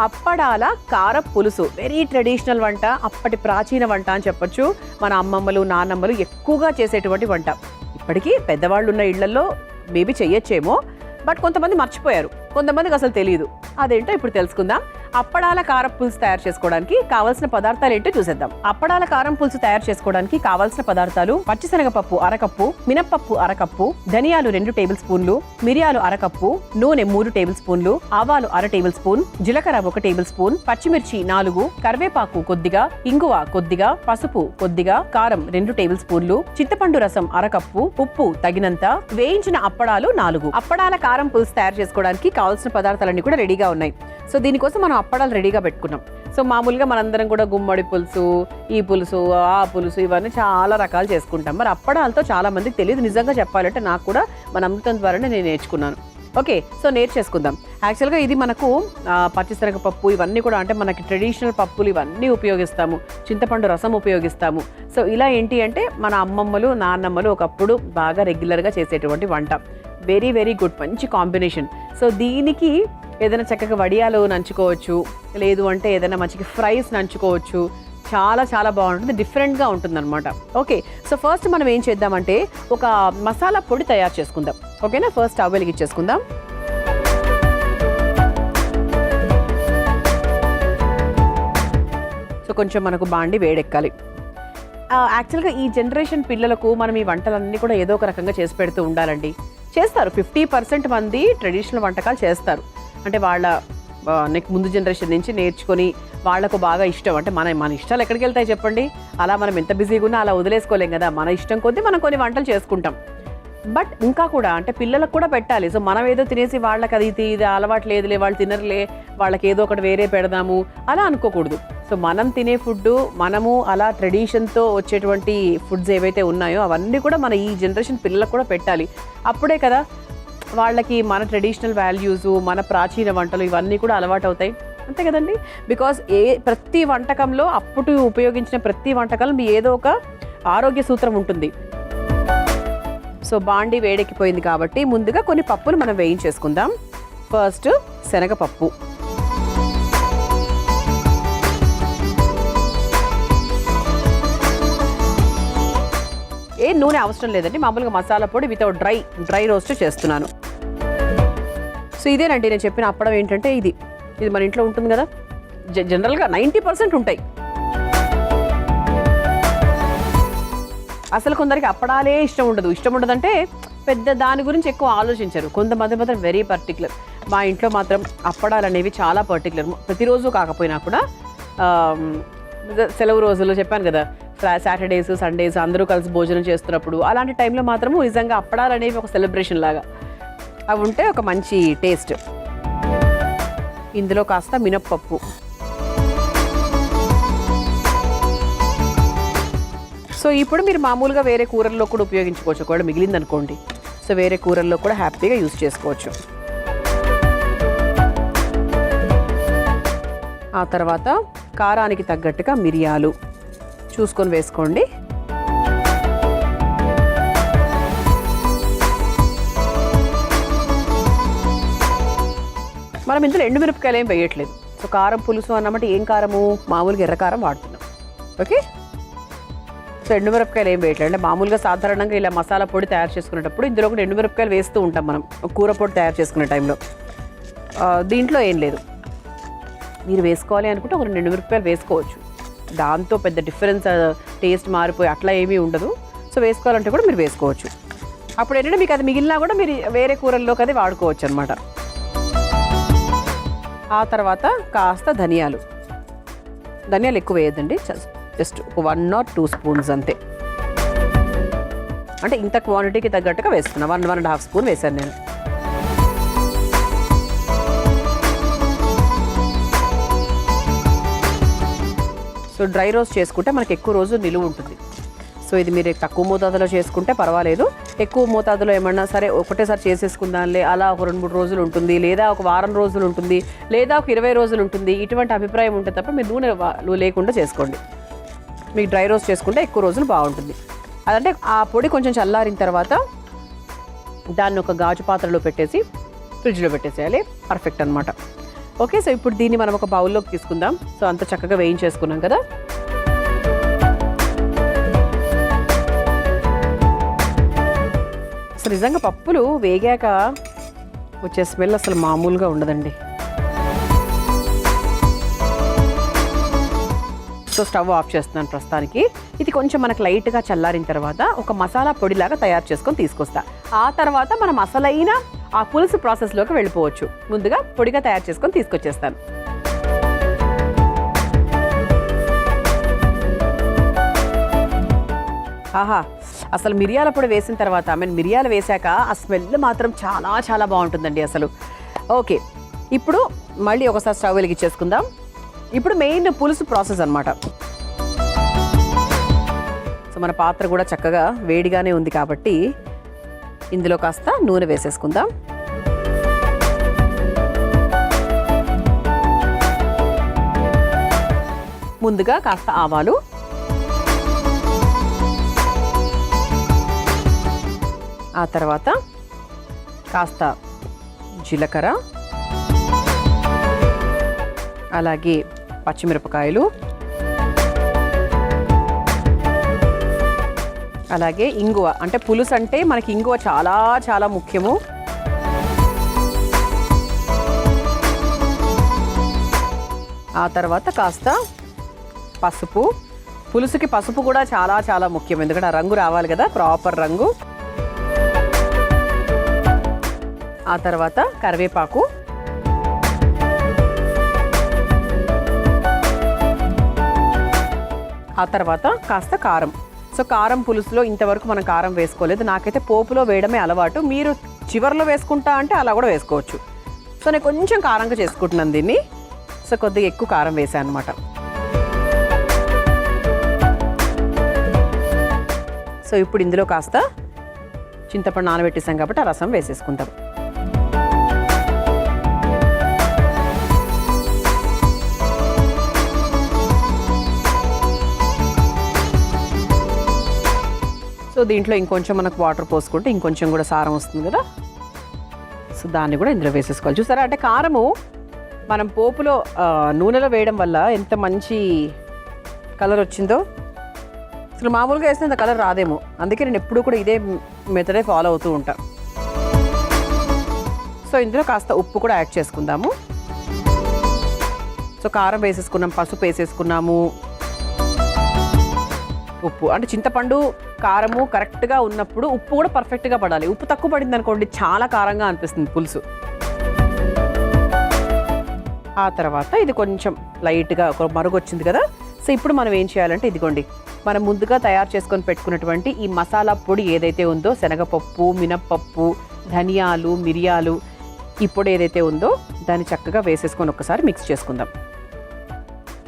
అప్పడాల కార పులుసు. Very traditional వంట, అప్పటి ప్రాచీన వంట అని చెప్పొచ్చు. మన అమ్మమ్మలు నాన్నమ్మలు ఎక్కువగా చేసేటువంటి వంట. ఇప్పటికీ పెద్దవాళ్ళు ఉన్న ఇళ్లలో మేబీ చెయ్యొచ్చేమో, బట్ కొంతమంది మర్చిపోయారు, కొంతమందికి అసలు తెలియదు. అదేంటో ఇప్పుడు తెలుసుకుందాం. అప్పడాల కారం పులుసు తయారు చేసుకోవడానికి కావాల్సిన పదార్థాలు ఏంటో చూసేద్దాం. అప్పడాల కారం పులుసు తయారు చేసుకోవడానికి కావాల్సిన పదార్థాలు: పచ్చిశనగపప్పు అరకప్పు, మినప్పప్పు అరకప్పు, ధనియాలు 2 టేబుల్ స్పూన్లు, మిరియాలు అరకప్పు, నూనె 3 టేబుల్ స్పూన్లు, ఆవాలు 1 టేబుల్ స్పూన్, జీలకర్ర 1 టేబుల్ స్పూన్, పచ్చిమిర్చి 4, కరివేపాకు కొద్దిగా, ఇంగువ కొద్దిగా, పసుపు కొద్దిగా, కారం 2 టేబుల్ స్పూన్లు, చింతపండు రసం అరకప్పు, ఉప్పు తగినంత, వేయించిన అప్పడాలు 4. అప్పడాల కారం పులుసు తయారు చేసుకోవడానికి కావాల్సిన పదార్థాలన్నీ కూడా రెడీగా ఉన్నాయి. సో దీనికోసం మనం అప్పడాలు రెడీగా పెట్టుకున్నాం. సో మామూలుగా మనందరం కూడా గుమ్మడి పులుసు, ఈ పులుసు, ఆ పులుసు, ఇవన్నీ చాలా రకాలు చేసుకుంటాం. మరి అప్పడాలతో చాలా మందికి తెలియదు. నిజంగా చెప్పాలంటే నాకు కూడా మన అమృతం ద్వారానే నేను నేర్చుకున్నాను. ఓకే, సో నేర్చేసుకుందాం. యాక్చువల్గా ఇది మనకు పచ్చిశనగపప్పు ఇవన్నీ కూడా, అంటే మనకి ట్రెడిషనల్ పప్పులు ఇవన్నీ ఉపయోగిస్తాము, చింతపండు రసం ఉపయోగిస్తాము. సో ఇలా ఏంటి అంటే మన అమ్మమ్మలు నాన్నమ్మలు ఒకప్పుడు బాగా రెగ్యులర్గా చేసేటువంటి వంట. వెరీ వెరీ గుడ్, మంచి కాంబినేషన్. సో దీనికి ఏదైనా చక్కగా వడియాలు నంచుకోవచ్చు, లేదు అంటే ఏదైనా మంచిగా ఫ్రైస్ నంచుకోవచ్చు. చాలా చాలా బాగుంటుంది, డిఫరెంట్గా ఉంటుంది అనమాట. ఓకే, సో ఫస్ట్ మనం ఏం చేద్దామంటే ఒక మసాలా పొడి తయారు చేసుకుందాం. ఓకేనా, ఫస్ట్ స్టవ్ వెలిగించేసుకుందాం. సో కొంచెం మనకు బాండి వేడెక్కాలి. యాక్చువల్గా ఈ జనరేషన్ పిల్లలకు మనం ఈ వంటలన్నీ కూడా ఏదో ఒక రకంగా చేసి పెడుతూ ఉండాలండి. చేస్తారు, 50% మంది ట్రెడిషనల్ వంటకాలు చేస్తారు. అంటే వాళ్ళ ముందు జనరేషన్ నుంచి నేర్చుకొని వాళ్ళకు బాగా ఇష్టం. అంటే మన ఇష్టాలు ఎక్కడికి వెళ్తాయి చెప్పండి? అలా మనం ఎంత బిజీగా ఉన్నా అలా వదిలేసుకోలేం కదా. మన ఇష్టం కొద్దీ మనం కొన్ని వంటలు చేసుకుంటాం. బట్ ఇంకా కూడా అంటే పిల్లలకు కూడా పెట్టాలి. సో మనం ఏదో తినేసి వాళ్ళకి అది ఇది అలవాటు లేదులే, వాళ్ళు తినరులే, వాళ్ళకి ఏదో ఒకటి వేరే పెడదాము అలా అనుకోకూడదు. సో మనం తినే ఫుడ్, మనము అలా ట్రెడిషన్తో వచ్చేటువంటి ఫుడ్స్ ఏవైతే ఉన్నాయో అవన్నీ కూడా మన ఈ జనరేషన్ పిల్లలకు కూడా పెట్టాలి. అప్పుడే కదా వాళ్ళకి మన ట్రెడిషనల్ వాల్యూస్, మన ప్రాచీన వంటలు ఇవన్నీ కూడా అలవాటు అవుతాయి. అంతే కదండి. బికాస్ ప్రతి వంటకంలో అప్పుడు ఉపయోగించిన ప్రతి వంటకంలో ఏదో ఒక ఆరోగ్య సూత్రం ఉంటుంది. సో బాండి వేడెక్కిపోయింది కాబట్టి ముందుగా కొన్ని పప్పులు మనం వేయించేసుకుందాం. ఫస్ట్ శనగపప్పు, నూనె అవసరం లేదండి, మామూలుగా మసాలా పొడి వితౌట్ డ్రై రోస్ట్ చేస్తున్నాను. సో ఇదేనండి నేను చెప్పిన అప్పడం. ఏంటంటే ఇది మన ఇంట్లో ఉంటుంది కదా, జనరల్గా 90% ఉంటాయి. అసలు కొందరికి అప్పడాలే ఇష్టం ఉండదంటే పెద్ద దాని గురించి ఎక్కువ ఆలోచించరు. కొంతమంది మాత్రం వెరీ పర్టికులర్. మా ఇంట్లో మాత్రం అప్పడాలు అనేవి చాలా పర్టికులర్. ప్రతిరోజు కాకపోయినా కూడా సెలవు రోజుల్లో చెప్పాను కదా, సాటర్డేస్ సండేస్ అందరూ కలిసి భోజనం చేస్తున్నప్పుడు అలాంటి టైంలో మాత్రము నిజంగా అప్పడాలు అనేవి ఒక సెలబ్రేషన్ లాగా. అవి ఉంటే ఒక మంచి టేస్ట్. ఇందులో కాస్త మినప్పప్పు, సో ఇప్పుడు మీరు మామూలుగా వేరే కూరల్లో కూడా ఉపయోగించుకోవచ్చు. ఒకవేళ మిగిలిందనుకోండి, సో వేరే కూరల్లో కూడా హ్యాపీగా యూజ్ చేసుకోవచ్చు. ఆ తర్వాత కారానికి తగ్గట్టుగా మిరియాలు చూసుకొని వేసుకోండి. మనం ఇందులో ఎండుమిరపకాయలు ఏం వేయట్లేదు. సో కారం పులుసు అన్నమాట ఏం కారము, మామూలుగా ఎర్రకారం వాడుతున్నాం. ఓకే, సో ఎండుమిరపకాయలు ఏం వేయట్లేదు. అంటే మామూలుగా సాధారణంగా ఇలా మసాలా పొడి తయారు చేసుకునేటప్పుడు ఇందులో కూడా ఎండుమిరపకాయలు వేస్తూ ఉంటాం మనం కూర పొడి తయారు చేసుకునే టైంలో. దీంట్లో ఏం లేదు. మీరు వేసుకోవాలి అనుకుంటే ఒక 2 ఎండుమిరపకాయలు వేసుకోవచ్చు. దాంతో పెద్ద డిఫరెన్స్, టేస్ట్ మారిపోయి అట్లా ఏమీ ఉండదు. సో వేసుకోవాలంటే కూడా మీరు వేసుకోవచ్చు. అప్పుడు ఏంటంటే మీకు అది మిగిలినా కూడా మీరు వేరే కూరల్లోకి అది వాడుకోవచ్చు అనమాట. ఆ తర్వాత కాస్త ధనియాలు ఎక్కువ వేయద్దండి, జస్ట్ 1 or 2 స్పూన్స్ అంతే. అంటే ఇంత క్వాంటిటీకి తగ్గట్టుగా వేసుకున్నా. 1.5 స్పూన్ వేసాను నేను. సో డ్రై రోస్ట్ చేసుకుంటే మనకి ఎక్కువ రోజు నిలువ ఉంటుంది. సో ఇది మీరు తక్కువ మోతాదులో చేసుకుంటే పర్వాలేదు. ఎక్కువ మోతాదులో ఏమన్నా సరే ఒకటేసారి చేసేసుకుందాంలే, అలా ఒక 2-3 రోజులు ఉంటుంది, లేదా ఒక వారం రోజులు ఉంటుంది, లేదా ఒక 20 రోజులు ఉంటుంది, ఇటువంటి అభిప్రాయం ఉంటే తప్ప మీరు నూనె లేకుండా చేసుకోండి. మీకు డ్రై రోస్ట్ చేసుకుంటే ఎక్కువ రోజులు బాగుంటుంది. అదంటే ఆ పొడి కొంచెం చల్లారిన తర్వాత దాన్ని ఒక గాజు పాత్రలో పెట్టేసి ఫ్రిడ్జ్లో పెట్టేసేయాలి. పర్ఫెక్ట్ అనమాట. ఓకే, సో ఇప్పుడు దీన్ని మనం ఒక బౌల్లోకి తీసుకుందాం. సో అంత చక్కగా వేయించేసుకున్నాం కదా. అసలు నిజంగా పప్పులు వేగాక వచ్చే స్మెల్ అసలు మామూలుగా ఉండదండి. సో స్టవ్ ఆఫ్ చేస్తున్నాను ప్రస్తుతానికి. ఇది కొంచెం మనకు లైట్గా చల్లారిన తర్వాత ఒక మసాలా పొడిలాగా తయారు చేసుకొని తీసుకొస్తా. ఆ తర్వాత మనం అసలైన ఆ పులుసు ప్రాసెస్లోకి వెళ్ళిపోవచ్చు. ముందుగా పొడిగా తయారు చేసుకొని తీసుకొచ్చేస్తాను. ఆహా, అసలు మిరియాల పొడి వేసిన తర్వాత మిరియాలు వేశాక ఆ స్మెల్ మాత్రం చాలా చాలా బాగుంటుందండి అసలు. ఓకే, ఇప్పుడు మళ్ళీ ఒకసారి స్టవ్ వెలిగించేసుకుందాం. ఇప్పుడు మెయిన్ పులుసు ప్రాసెస్ అన్నమాట. సో మన పాత్ర కూడా చక్కగా వేడిగానే ఉంది కాబట్టి ఇందులో కాస్త నూనె వేసేసుకుందాం. ముందుగా కాస్త ఆవాలు, ఆ తర్వాత కాస్త జీలకర్ర, అలాగే పచ్చిమిరపకాయలు, అలాగే ఇంగువ. అంటే పులుసు అంటే మనకి ఇంగువ చాలా చాలా ముఖ్యము. ఆ తర్వాత కాస్త పసుపు. పులుసుకి పసుపు కూడా చాలా చాలా ముఖ్యం, ఎందుకంటే ఆ రంగు రావాలి కదా, ప్రాపర్ రంగు. ఆ తర్వాత కరివేపాకు, ఆ తర్వాత కాస్త కారం. సో కారం పులుసులో ఇంతవరకు మనం కారం వేసుకోలేదు. నాకైతే పోపులో వేయడమే అలవాటు. మీరు చివరిలో వేసుకుంటా అంటే అలా కూడా వేసుకోవచ్చు. సో నేను కొంచెం కారంగా చేసుకుంటున్నాను దీన్ని. సో కొద్దిగా ఎక్కువ కారం వేసాను అనమాట. సో ఇప్పుడు ఇందులో కాస్త చింతపండు నానబెట్టేసాం కాబట్టి ఆ రసం వేసేసుకుంటాం. సో దీంట్లో ఇంకొంచెం మనకు వాటర్ పోసుకుంటే ఇంకొంచెం కూడా సారం వస్తుంది కదా. సో దాన్ని కూడా ఇందులో వేసేసుకోవాలి. చూసారా, అంటే కారము మనం పోపులో నూనెలో వేయడం వల్ల ఎంత మంచి కలర్ వచ్చిందో. అసలు మామూలుగా వేస్తే అంత కలర్ రాదేమో, అందుకే నేను ఎప్పుడు కూడా ఇదే మెథడే ఫాలో అవుతూ ఉంటాను. సో ఇందులో కాస్త ఉప్పు కూడా యాడ్ చేసుకుందాము. సో కారం వేసేసుకున్నాం, పసుపు వేసేసుకున్నాము, ఉప్పు. అంటే చింతపండు కారము కరెక్ట్గా ఉన్నప్పుడు ఉప్పు కూడా పర్ఫెక్ట్గా పడాలి. ఉప్పు తక్కువ పడింది అనుకోండి చాలా కారంగా అనిపిస్తుంది పులుసు. ఆ తర్వాత ఇది కొంచెం లైట్గా ఒక మరుగు వచ్చింది కదా. సో ఇప్పుడు మనం ఏం చేయాలంటే ఇదిగోండి, మనం ముందుగా తయారు చేసుకొని పెట్టుకున్నటువంటి ఈ మసాలా పొడి ఏదైతే ఉందో, శనగపప్పు, మినప్పప్పు, ధనియాలు, మిరియాలు, ఈ పొడి ఏదైతే ఉందో దాన్ని చక్కగా వేసేసుకొని ఒకసారి మిక్స్ చేసుకుందాం.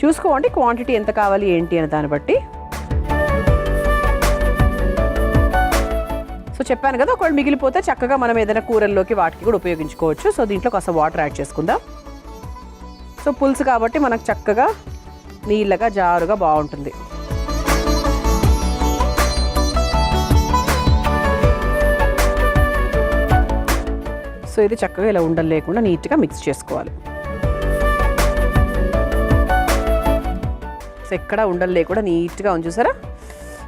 చూసుకోండి క్వాంటిటీ ఎంత కావాలి ఏంటి అని దాన్ని బట్టి. సో చెప్పాను కదా, ఒకవేళ మిగిలిపోతే చక్కగా మనం ఏదైనా కూరల్లోకి వాటికి కూడా ఉపయోగించుకోవచ్చు. సో దీంట్లో కాస్త వాటర్ యాడ్ చేసుకుందాం. సో పులుసు కాబట్టి మనకు చక్కగా నీళ్ళగా జారుగా బాగుంటుంది. సో ఇది చక్కగా ఇలా ఉండలు లేకుండా నీట్గా మిక్స్ చేసుకోవాలి. సో ఎక్కడ ఉండలు లేకుండా నీట్గా ఉంచేసారా.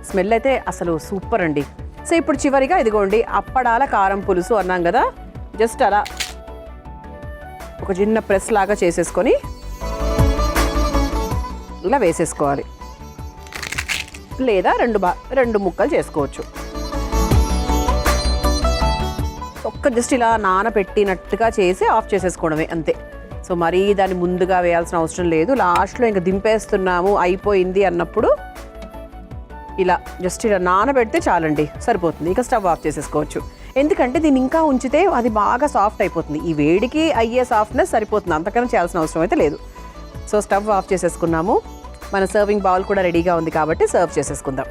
స్మెల్ అయితే అసలు సూపర్ అండి. సో ఇప్పుడు చివరిగా ఇదిగోండి అప్పడాల కారం పులుసు అన్నాం కదా, జస్ట్ అలా ఒక చిన్న ప్రెస్ లాగా చేసేసుకొని ఇలా వేసేసుకోవాలి, లేదా రెండు ముక్కలు చేసుకోవచ్చు. జస్ట్ ఇలా నానబెట్టినట్టుగా చేసి ఆఫ్ చేసేసుకోవడమే అంతే. సో మరీ దాన్ని ముందుగా వేయాల్సిన అవసరం లేదు. లాస్ట్లో ఇంకా దింపేస్తున్నాము అయిపోయింది అన్నప్పుడు ఇలా జస్ట్ ఇలా నానబెడితే చాలండి, సరిపోతుంది. ఇక స్టవ్ ఆఫ్ చేసేసుకోవచ్చు. ఎందుకంటే దీన్ని ఇంకా ఉంచితే అది బాగా సాఫ్ట్ అయిపోతుంది. ఈ వేడికి అయ్యే సాఫ్ట్నెస్ సరిపోతుంది, అంతకన్నా చేయాల్సిన అవసరం అయితే లేదు. సో స్టవ్ ఆఫ్ చేసేసుకున్నాము. మన సర్వింగ్ బౌల్ కూడా రెడీగా ఉంది కాబట్టి సర్వ్ చేసేసుకుందాం.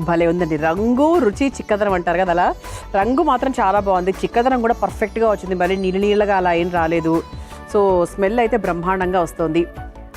భలే ఉందండి. రంగు రుచి చిక్కదనం అంటారు కదా, అలా రంగు మాత్రం చాలా బాగుంది. చిక్కదనం కూడా పర్ఫెక్ట్గా వచ్చింది, మళ్ళీ నీళ్ళగా అలా ఏం రాలేదు. సో స్మెల్ అయితే బ్రహ్మాండంగా వస్తుంది.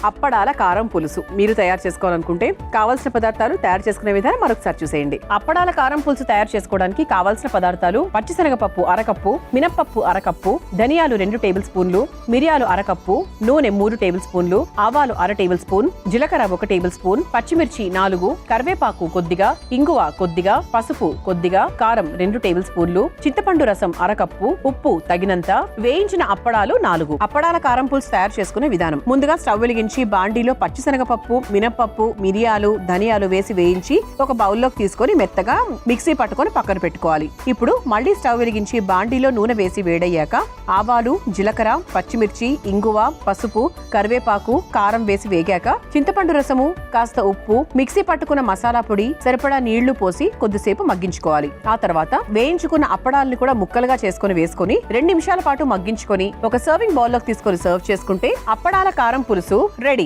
అప్పడాల కారం పులుసు మీరు తయారు చేసుకోవాలనుకుంటే కావాల్సిన పదార్థాలు, తయారు చేసుకునే విధానం మరొకసారి చూసేయండి. అప్పడాల కారం పులుసు తయారు చేసుకోవడానికి కావాల్సిన పదార్థాలు: పచ్చిశనగపప్పు అరకప్పు, మినప్పప్పు అరకప్పు, ధనియాలు 2 టేబుల్ స్పూన్లు, మిరియాలు అరకప్పు, నూనె 3 టేబుల్ స్పూన్లు, ఆవాలు 1/2 టేబుల్ స్పూన్, జీలకర్ర 1 టేబుల్ స్పూన్, పచ్చిమిర్చి 4, కరివేపాకు కొద్దిగా, ఇంగువ కొద్దిగా, పసుపు కొద్దిగా, కారం 2 టేబుల్ స్పూన్లు, చింతపండు రసం అరకప్పు, ఉప్పు తగినంత, వేయించిన అప్పడాలు 4. అప్పడాల కారం పులుసు తయారు చేసుకునే విధానం: ముందుగా స్టవ్ వెలిగించి బాండీలో పచ్చిశనగపప్పు, మినపప్పు, మిరియాలు, ధనియాలు వేసి వేయించి ఒక బౌల్లోకి తీసుకొని మెత్తగా మిక్సీ పట్టుకొని పక్కన పెట్టుకోవాలి. ఇప్పుడు మళ్ళీ స్టవ్ వెలిగించి బాండీలో నూనె వేసి వేడయ్యాక ఆవాలు, జీలకర్ర, పచ్చిమిర్చి, ఇంగువ, పసుపు, కరివేపాకు, కారం వేసి వేగాక చింతపండు రసము, కాస్త ఉప్పు, మిక్సీ పట్టుకున్న మసాలా పొడి, సరిపడా నీళ్లు పోసి కొద్దిసేపు మగ్గించుకోవాలి. ఆ తర్వాత వేయించుకున్న అప్పడాలను కూడా ముక్కలుగా చేసుకుని వేసుకొని 2 నిమిషాల పాటు మగ్గించుకొని ఒక సర్వింగ్ బౌల్లోకి తీసుకొని సర్వ్ చేసుకుంటే అప్పడాల కారం పులుసు రెడీ.